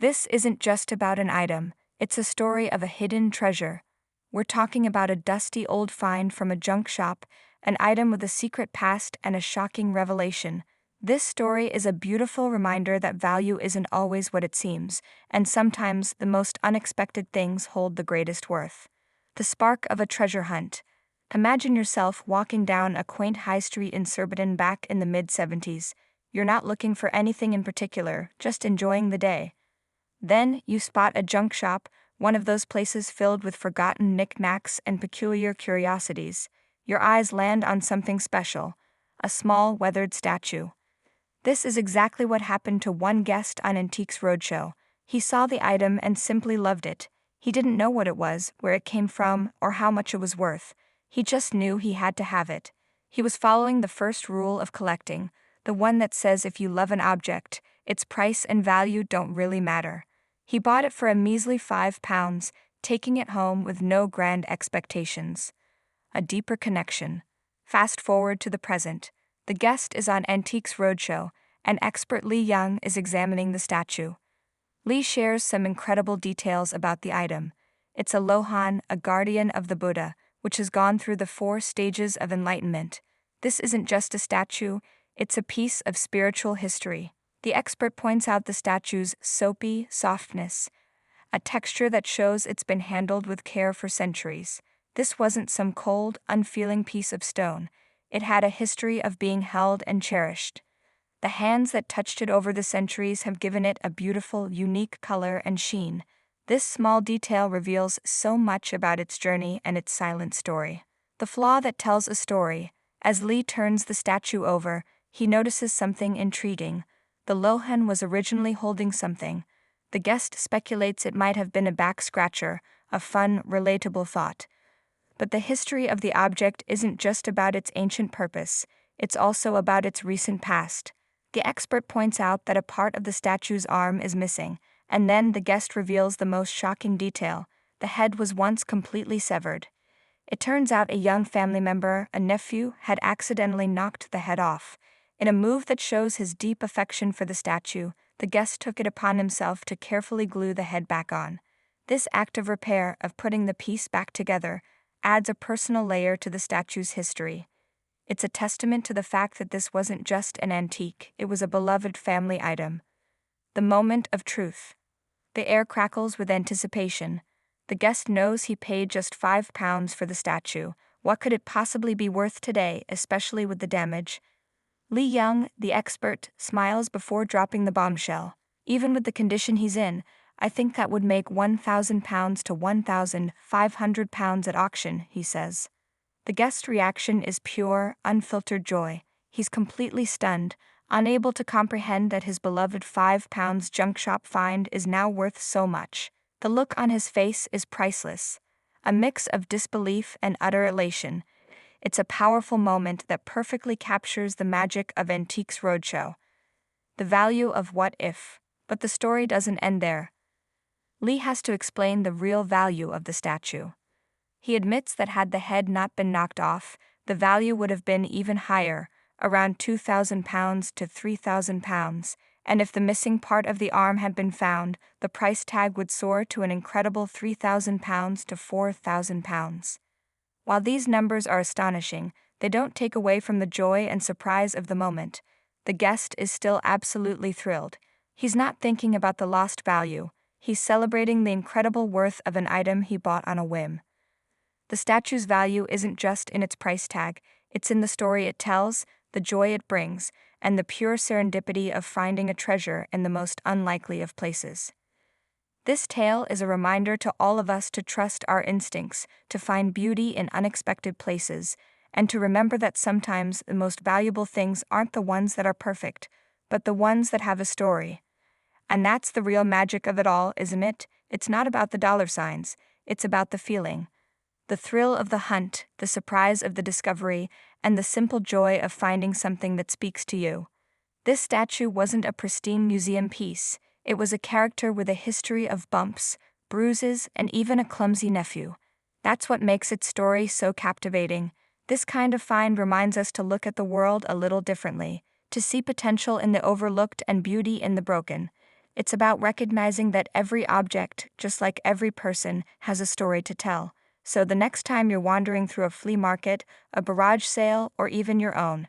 This isn't just about an item, it's a story of a hidden treasure. We're talking about a dusty old find from a junk shop, an item with a secret past and a shocking revelation. This story is a beautiful reminder that value isn't always what it seems, and sometimes the most unexpected things hold the greatest worth. The spark of a treasure hunt. Imagine yourself walking down a quaint high street in Surbiton back in the mid-70s. You're not looking for anything in particular, just enjoying the day. Then you spot a junk shop, one of those places filled with forgotten knickknacks and peculiar curiosities. Your eyes land on something special, a small, weathered statue. This is exactly what happened to one guest on Antiques Roadshow. He saw the item and simply loved it. He didn't know what it was, where it came from, or how much it was worth. He just knew he had to have it. He was following the first rule of collecting, the one that says if you love an object, its price and value don't really matter. He bought it for a measly £5, taking it home with no grand expectations. A deeper connection. Fast forward to the present. The guest is on Antiques Roadshow, and expert Lee Young is examining the statue. Lee shares some incredible details about the item. It's a Lohan, a guardian of the Buddha, which has gone through the 4 stages of enlightenment. This isn't just a statue, it's a piece of spiritual history. The expert points out the statue's soapy softness, a texture that shows it's been handled with care for centuries. This wasn't some cold, unfeeling piece of stone. It had a history of being held and cherished. The hands that touched it over the centuries have given it a beautiful, unique color and sheen. This small detail reveals so much about its journey and its silent story. The flaw that tells a story. As Lee turns the statue over, he notices something intriguing. The Lohan was originally holding something. The guest speculates it might have been a back scratcher, a fun, relatable thought. But the history of the object isn't just about its ancient purpose, it's also about its recent past. The expert points out that a part of the statue's arm is missing, and then the guest reveals the most shocking detail. The head was once completely severed. It turns out a young family member, a nephew, had accidentally knocked the head off. In a move that shows his deep affection for the statue, the guest took it upon himself to carefully glue the head back on. This act of repair, of putting the piece back together, adds a personal layer to the statue's history. It's a testament to the fact that this wasn't just an antique, it was a beloved family item. The moment of truth. The air crackles with anticipation. The guest knows he paid just £5 for the statue. What could it possibly be worth today, especially with the damage? Lee Young, the expert, smiles before dropping the bombshell. Even with the condition he's in, I think that would make £1,000 to £1,500 at auction, he says. The guest's reaction is pure, unfiltered joy. He's completely stunned, unable to comprehend that his beloved £5 junk shop find is now worth so much. The look on his face is priceless. A mix of disbelief and utter elation. It's a powerful moment that perfectly captures the magic of Antiques Roadshow. The value of what if. But the story doesn't end there. Lee has to explain the real value of the statue. He admits that had the head not been knocked off, the value would have been even higher, around £2,000 to £3,000, and if the missing part of the arm had been found, the price tag would soar to an incredible £3,000 to £4,000. While these numbers are astonishing, they don't take away from the joy and surprise of the moment. The guest is still absolutely thrilled. He's not thinking about the lost value. He's celebrating the incredible worth of an item he bought on a whim. The statue's value isn't just in its price tag, it's in the story it tells, the joy it brings, and the pure serendipity of finding a treasure in the most unlikely of places. This tale is a reminder to all of us to trust our instincts, to find beauty in unexpected places, and to remember that sometimes the most valuable things aren't the ones that are perfect, but the ones that have a story. And that's the real magic of it all, isn't it? It's not about the dollar signs, it's about the feeling. The thrill of the hunt, the surprise of the discovery, and the simple joy of finding something that speaks to you. This statue wasn't a pristine museum piece. It was a character with a history of bumps, bruises, and even a clumsy nephew. That's what makes its story so captivating. This kind of find reminds us to look at the world a little differently, to see potential in the overlooked and beauty in the broken. It's about recognizing that every object, just like every person, has a story to tell. So the next time you're wandering through a flea market, a garage sale, or even your own,